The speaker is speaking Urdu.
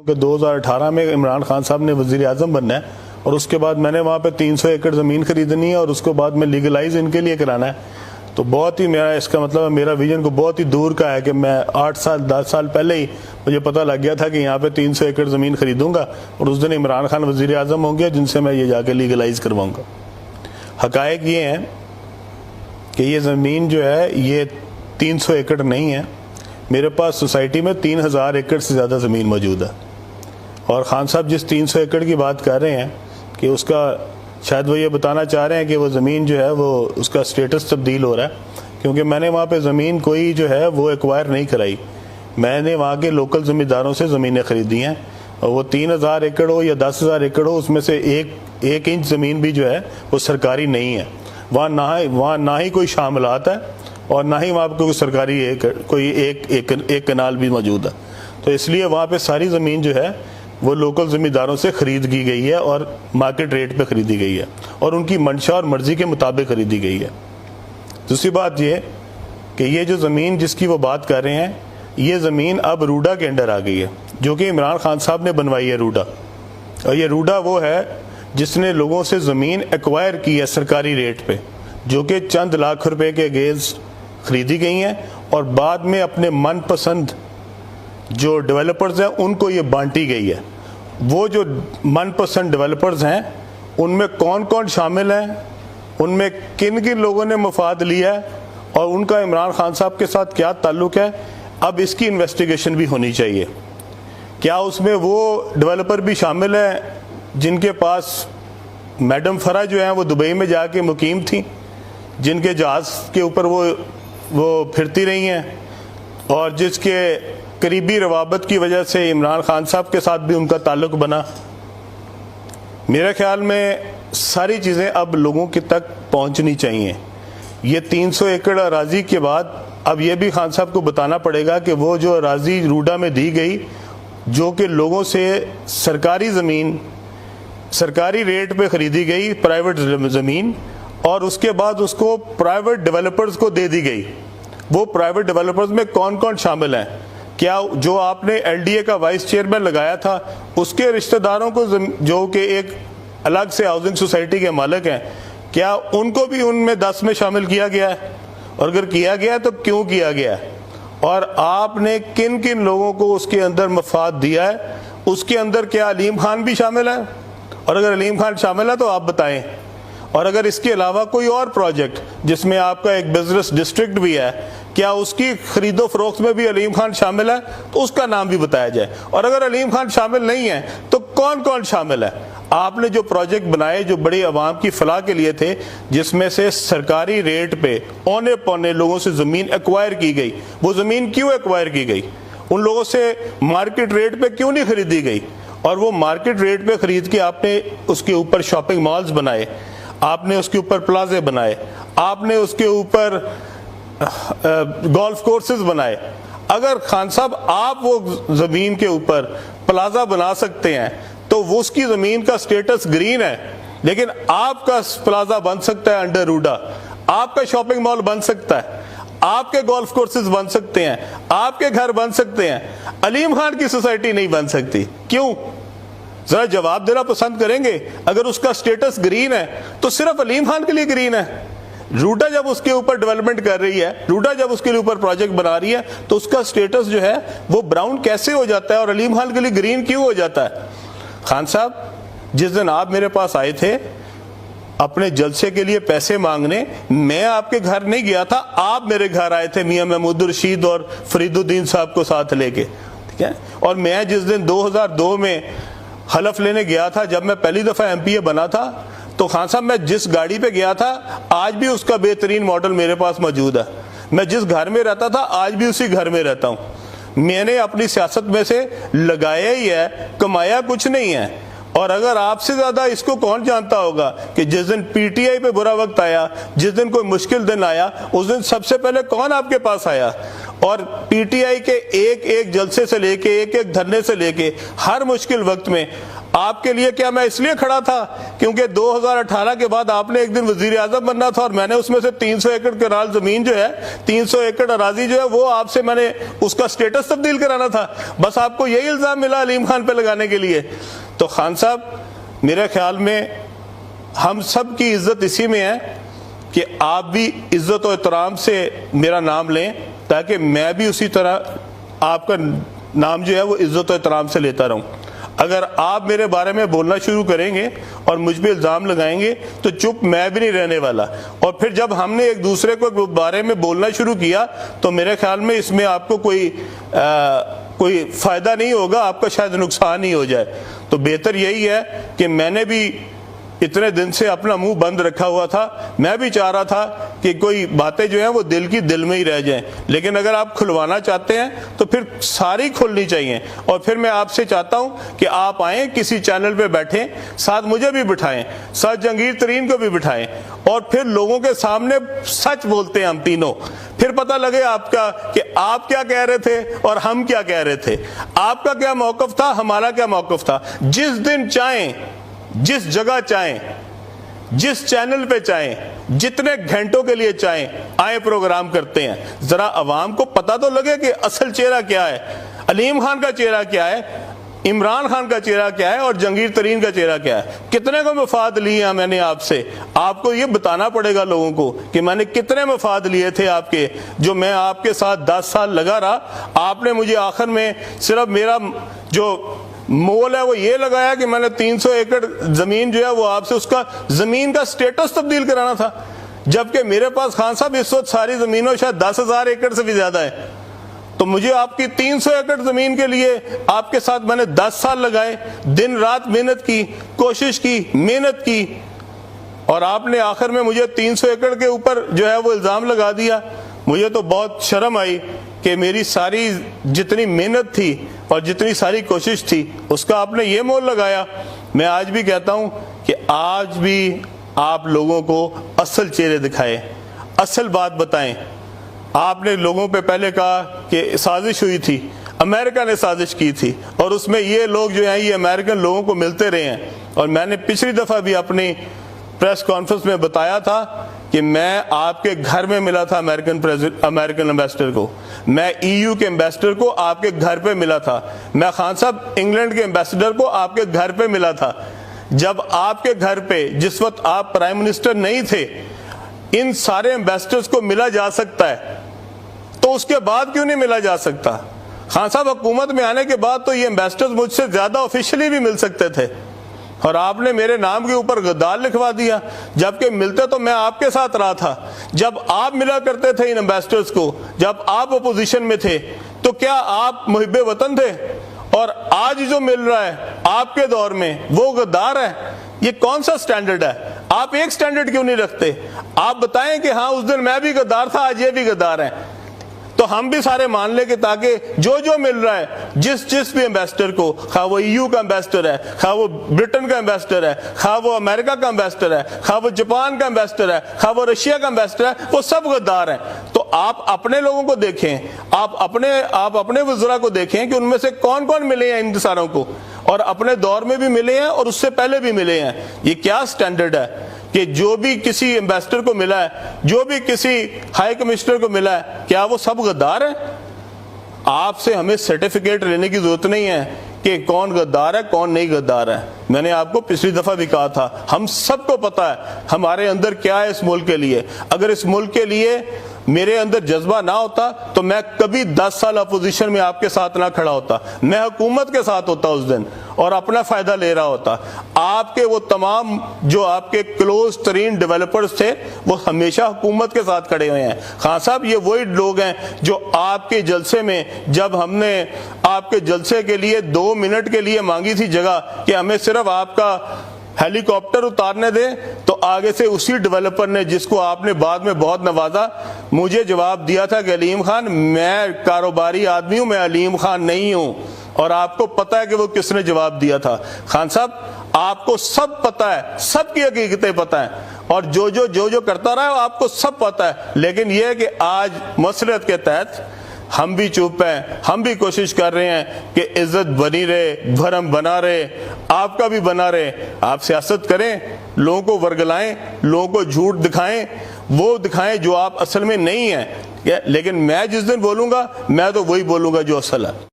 کہ 2018 میں عمران خان صاحب نے وزیر اعظم بننا ہے اور اس کے بعد میں نے وہاں پہ 300 ایکڑ زمین خریدنی ہے اور اس کو بعد میں لیگلائز ان کے لیے کرانا ہے. تو بہت ہی میرا اس کا مطلب ہے میرا ویژن کو بہت ہی دور کا ہے کہ میں 8 سال 10 سال پہلے ہی مجھے پتہ لگ گیا تھا کہ یہاں پہ 300 ایکڑ زمین خریدوں گا اور اس دن عمران خان وزیر اعظم ہوں گے جن سے میں یہ جا کے لیگلائز کرواؤں گا. حقائق یہ ہیں کہ یہ زمین جو ہے یہ 300 ایکڑ نہیں ہے. میرے پاس سوسائٹی میں 3000 ایکڑ سے زیادہ زمین موجود ہے اور خان صاحب جس 300 ایکڑ کی بات کر رہے ہیں کہ اس کا شاید وہ یہ بتانا چاہ رہے ہیں کہ وہ زمین جو ہے وہ اس کا سٹیٹس تبدیل ہو رہا ہے, کیونکہ میں نے وہاں پہ زمین کوئی جو ہے وہ ایکوائر نہیں کرائی. میں نے وہاں کے لوکل زمینداروں سے زمینیں خریدی ہیں اور وہ 3000 ایکڑ ہو یا 10,000 ایکڑ ہو اس میں سے ایک انچ زمین بھی جو ہے وہ سرکاری نہیں ہے. وہاں نہ ہی کوئی شاملات ہے اور نہ ہی وہاں پہ کوئی سرکاری کوئی ایک کنال بھی موجود ہے. تو اس لیے وہاں پہ ساری زمین جو ہے وہ لوکل زمینداروں سے خرید کی گئی ہے اور مارکیٹ ریٹ پہ خریدی گئی ہے اور ان کی منشا اور مرضی کے مطابق خریدی گئی ہے. دوسری بات یہ کہ یہ جو زمین جس کی وہ بات کر رہے ہیں یہ زمین اب روڈا کے انڈر آ گئی ہے جو کہ عمران خان صاحب نے بنوائی ہے روڈا. اور یہ روڈا وہ ہے جس نے لوگوں سے زمین ایکوائر کی ہے سرکاری ریٹ پہ جو کہ چند لاکھ روپے کے اگینسٹ خریدی گئی ہیں اور بعد میں اپنے من پسند جو ڈیولپرز ہیں ان کو یہ بانٹی گئی ہے. وہ جو من پسند ڈیولپرز ہیں ان میں کون کون شامل ہیں, ان میں کن کن لوگوں نے مفاد لیا ہے اور ان کا عمران خان صاحب کے ساتھ کیا تعلق ہے, اب اس کی انویسٹیگیشن بھی ہونی چاہیے. کیا اس میں وہ ڈیولپر بھی شامل ہیں جن کے پاس میڈم فرا جو ہیں وہ دبئی میں جا کے مقیم تھیں, جن کے جہاز کے اوپر وہ پھرتی رہی ہیں اور جس کے قریبی روابط کی وجہ سے عمران خان صاحب کے ساتھ بھی ان کا تعلق بنا. میرے خیال میں ساری چیزیں اب لوگوں کی تک پہنچنی چاہیے. یہ 300 ایکڑ اراضی کے بعد اب یہ بھی خان صاحب کو بتانا پڑے گا کہ وہ جو اراضی روڈا میں دی گئی جو کہ لوگوں سے سرکاری زمین سرکاری ریٹ پہ خریدی گئی پرائیویٹ زمین اور اس کے بعد اس کو پرائیویٹ ڈیولپرز کو دے دی گئی, وہ پرائیویٹ ڈیولپرز میں کون کون شامل ہیں. کیا جو آپ نے ایل ڈی اے کا وائس چیئرمین لگایا تھا اس کے رشتہ داروں کو جو کہ ایک الگ سے ہاؤسنگ سوسائٹی کے مالک ہیں کیا ان کو بھی ان میں 10 میں شامل کیا گیا ہے, اور اگر کیا گیا ہے تو کیوں کیا گیا ہے, اور آپ نے کن کن لوگوں کو اس کے اندر مفاد دیا ہے. اس کے اندر کیا علیم خان بھی شامل ہے, اور اگر علیم خان شامل ہے تو آپ بتائیں. اور اگر اس کے علاوہ کوئی اور پروجیکٹ جس میں آپ کا ایک بزنس ڈسٹرکٹ بھی ہے کیا اس کی خرید و فروخت میں بھی علیم خان شامل ہے تو اس کا نام بھی بتایا جائے. اور اگر علیم خان شامل نہیں ہے تو کون کون شامل ہے. آپ نے جو پروجیکٹ بنائے جو بڑی عوام کی فلاح کے لیے تھے جس میں سے سرکاری ریٹ پہ اونے پونے لوگوں سے زمین ایکوائر کی گئی, وہ زمین کیوں ایکوائر کی گئی, ان لوگوں سے مارکیٹ ریٹ پہ کیوں نہیں خریدی گئی, اور وہ مارکیٹ ریٹ پہ خرید کے آپ نے اس کے اوپر شاپنگ مالز بنائے, آپ نے اس کے اوپر پلازے بنائے, آپ نے اس کے اوپر گولف کورسز بنائے. اگر خان صاحب آپ وہ زمین کے اوپر پلازا بنا سکتے ہیں تو وہ اس کی زمین کا سٹیٹس گرین ہے, لیکن آپ کا پلازا بن سکتا ہے انڈر روڈا, آپ کا شاپنگ مال بن سکتا ہے, آپ کے گولف کورسز بن سکتے ہیں, آپ کے گھر بن سکتے ہیں, علیم خان کی سوسائٹی نہیں بن سکتی. کیوں؟ ذرا جواب دینا پسند کریں گے. اگر اس کا سٹیٹس گرین ہے تو صرف علیم خان کے لیے گرین ہے. روڈا جب اس کے اوپر ڈیولپمنٹ کر رہی ہے, روڈا جب اس کے اوپر پروجیکٹ بنا رہی ہے تو اس کا سٹیٹس جو ہے وہ براؤن کیسے ہو جاتا ہے اور علیم خان کے لیے گرین کیوں ہو جاتا ہے. خان صاحب جس دن آپ میرے پاس آئے تھے اپنے جلسے کے لیے پیسے مانگنے, میں آپ کے گھر نہیں گیا تھا, آپ میرے گھر آئے تھے میاں محمود الرشید اور فرید الدین صاحب کو ساتھ لے کے, ٹھیک ہے. اور میں جس دن 2002 میں حلف لینے گیا تھا جب میں پہلی دفعہ ایم پی اے بنا تھا تو خان صاحب میں جس گاڑی پہ گیا تھا آج بھی اس کا بہترین ماڈل میرے پاس موجود ہے. میں جس گھر میں رہتا تھا آج بھی اسی گھر میں رہتا ہوں. میں نے اپنی سیاست میں سے لگایا ہی ہے, کمایا کچھ نہیں ہے. اور اگر آپ سے زیادہ اس کو کون جانتا ہوگا کہ جس دن پی ٹی آئی پہ برا وقت آیا, جس دن کوئی مشکل دن آیا, اس دن سب سے پہلے کون آپ کے پاس آیا, اور پی ٹی آئی کے ایک ایک جلسے سے لے کے ایک ایک دھرنے سے لے کے ہر مشکل وقت میں آپ کے لیے کیا میں اس لیے کھڑا تھا کیونکہ 2018 کے بعد آپ نے ایک دن وزیر اعظم بننا تھا اور میں نے اس میں سے 300 ایکڑ کنال زمین جو ہے 300 ایکڑ اراضی جو ہے وہ آپ سے میں نے اس کا سٹیٹس تبدیل کرانا تھا. بس آپ کو یہی الزام ملا علیم خان پہ لگانے کے لیے. تو خان صاحب میرے خیال میں ہم سب کی عزت اسی میں ہے کہ آپ بھی عزت و احترام سے میرا نام لیں تاکہ میں بھی اسی طرح آپ کا نام جو ہے وہ عزت و احترام سے لیتا رہوں. اگر آپ میرے بارے میں بولنا شروع کریں گے اور مجھ پہ الزام لگائیں گے تو چپ میں بھی نہیں رہنے والا. اور پھر جب ہم نے ایک دوسرے کو بارے میں بولنا شروع کیا تو میرے خیال میں اس میں آپ کو کوئی فائدہ نہیں ہوگا, آپ کا شاید نقصان ہی ہو جائے. تو بہتر یہی ہے کہ میں نے بھی اتنے دن سے اپنا منہ بند رکھا ہوا تھا, میں بھی چاہ رہا تھا کہ کوئی باتیں جو ہیں وہ دل کی دل میں ہی رہ جائیں, لیکن اگر آپ کھلوانا چاہتے ہیں تو پھر ساری کھلنی چاہیے. اور پھر میں آپ سے چاہتا ہوں کہ آپ آئیں کسی چینل پہ بیٹھیں, ساتھ مجھے بھی بٹھائیں, ساتھ جہانگیر ترین کو بھی بٹھائیں اور پھر لوگوں کے سامنے سچ بولتے ہیں ہم تینوں. پھر پتہ لگے آپ کا کہ آپ کیا کہہ رہے تھے اور ہم کیا کہہ رہے تھے, آپ کا کیا موقف تھا, ہمارا کیا موقف تھا. جس دن چاہیں, جس جگہ چاہیں, جس چینل پہ چاہیں, جتنے گھنٹوں کے لیے چاہیں آئیں پروگرام کرتے ہیں. ذرا عوام کو پتہ تو لگے کہ اصل چہرہ کیا ہے, علیم خان کا چہرہ کیا ہے, عمران خان کا چہرہ کیا ہے اور جہانگیر ترین کا چہرہ کیا ہے. کتنے کو مفاد لیے ہیں میں نے آپ سے, آپ کو یہ بتانا پڑے گا لوگوں کو کہ میں نے کتنے مفاد لیے تھے آپ کے, جو میں آپ کے ساتھ 10 سال لگا رہا. آپ نے مجھے آخر میں صرف میرا جو مول ہے وہ یہ لگایا کہ میں نے 300 ایکڑ زمین جو ہے وہ آپ سے اس کا زمین کا سٹیٹس تبدیل کرانا تھا, جبکہ میرے پاس خان صاحب اس وقت ساری زمینوں شاید 10,000 ایکڑ سے بھی زیادہ ہے. تو مجھے آپ کی 300 ایکڑ زمین کے لیے آپ کے ساتھ میں نے 10 سال لگائے, دن رات محنت کی, کوشش کی, محنت کی, اور آپ نے آخر میں مجھے 300 ایکڑ کے اوپر جو ہے وہ الزام لگا دیا. مجھے تو بہت شرم آئی کہ میری ساری جتنی محنت تھی اور جتنی ساری کوشش تھی اس کا آپ نے یہ مول لگایا. میں آج بھی کہتا ہوں کہ آج بھی آپ لوگوں کو اصل چہرے دکھائیں, اصل بات بتائیں. آپ نے لوگوں پہ پہلے کہا کہ سازش ہوئی تھی, امریکہ نے سازش کی تھی اور اس میں یہ لوگ جو ہیں یہ امریکن لوگوں کو ملتے رہے ہیں. اور میں نے پچھلی دفعہ بھی اپنی پریس کانفرنس میں بتایا تھا کہ میں آپ کے گھر میں ملا تھا امریکن امبیسڈر کو, میں EU کے امبیسڈر کو آپ کے گھر پہ ملا تھا, میں خان صاحب انگلینڈ کے امبیسڈر کو آپ کے گھر پہ ملا تھا. جب آپ کے گھر پہ جس وقت آپ پرائم منسٹر نہیں تھے ان سارے امبیسڈرز کو ملا جا سکتا ہے تو اس کے بعد کیوں نہیں ملا جا سکتا. خان صاحب حکومت میں آنے کے بعد تو یہ امبیسڈرز مجھ سے زیادہ آفیشلی بھی مل سکتے تھے اور آپ نے میرے نام کے اوپر غدار لکھوا دیا, جبکہ ملتے تو میں آپ کے ساتھ رہا تھا. جب آپ ملا کرتے تھے ان امبیسڈرز کو, جب آپ اپوزیشن میں تھے تو کیا آپ محب وطن تھے؟ اور آج جو مل رہا ہے آپ کے دور میں وہ غدار ہے. یہ کون سا سٹینڈرڈ ہے؟ آپ ایک سٹینڈرڈ کیوں نہیں رکھتے؟ آپ بتائیں کہ ہاں اس دن میں بھی غدار تھا, آج یہ بھی غدار ہیں, تو ہم بھی سارے مان لیں کہ تاکہ جو مل رہا ہے جس بھی امبیسڈر کو, خواہ وہ EU کا امبیسڈر ہے, خواہ وہ برٹن کا امبیسڈر ہے, خواہ وہ امریکہ کا امبیسڈر ہے, خواہ وہ جاپان کا امبیسڈر ہے, خواہ وہ رشیا کا امبیسڈر ہے, وہ سب غدار ہیں. تو آپ اپنے لوگوں کو دیکھیں, آپ اپنے وزراء کو دیکھیں کہ ان میں سے کون کون ملے ہیں ان ساروں کو, اور اپنے دور میں بھی ملے ہیں اور اس سے پہلے بھی ملے ہیں. یہ کیا سٹینڈرڈ ہے کہ جو بھی کسی امبیسڈر کو ملا ہے, جو بھی کسی ہائی کمشنر کو ملا ہے, کیا وہ سب غدار ہیں؟ آپ سے ہمیں سرٹیفکیٹ لینے کی ضرورت نہیں ہے کہ کون غدار ہے کون نہیں غدار ہے. میں نے آپ کو پچھلی دفعہ بھی کہا تھا, ہم سب کو پتا ہے ہمارے اندر کیا ہے اس ملک کے لیے. اگر اس ملک کے لیے میرے اندر جذبہ نہ ہوتا تو میں کبھی 10 سال اپوزیشن میں آپ کے ساتھ نہ کھڑا ہوتا, میں حکومت کے ساتھ ہوتا اس دن اور اپنا فائدہ لے رہا ہوتا. آپ کے وہ تمام جو آپ کے کلوز ترین ڈیولپرز تھے وہ ہمیشہ حکومت کے ساتھ کھڑے ہوئے ہیں. خان صاحب یہ وہی لوگ ہیں جو آپ کے جلسے میں, جب ہم نے آپ کے جلسے کے لیے 2 منٹ کے لیے مانگی تھی جگہ کہ ہمیں صرف آپ کا ہیلی کاپٹر اتارنے دے, تو آگے سے اسی ڈیولپر نے جس کو آپ نے بعد میں بہت نوازا مجھے جواب دیا تھا کہ علیم خان میں کاروباری آدمی ہوں, میں علیم خان نہیں ہوں. اور آپ کو پتا ہے کہ وہ کس نے جواب دیا تھا. خان صاحب آپ کو سب پتا ہے, سب کی حقیقتیں پتا ہیں, اور جو کرتا رہا ہے آپ کو سب پتا ہے. لیکن یہ ہے کہ آج مسلط کے تحت ہم بھی چپ ہیں، ہم بھی کوشش کر رہے ہیں کہ عزت بنی رہے، بھرم بنا رہے، آپ کا بھی بنا رہے۔ آپ سیاست کریں، لوگوں کو ورگلائیں، لوگوں کو جھوٹ دکھائیں، وہ دکھائیں جو آپ اصل میں نہیں ہیں، لیکن میں جس دن بولوں گا میں تو وہی بولوں گا جو اصل ہے۔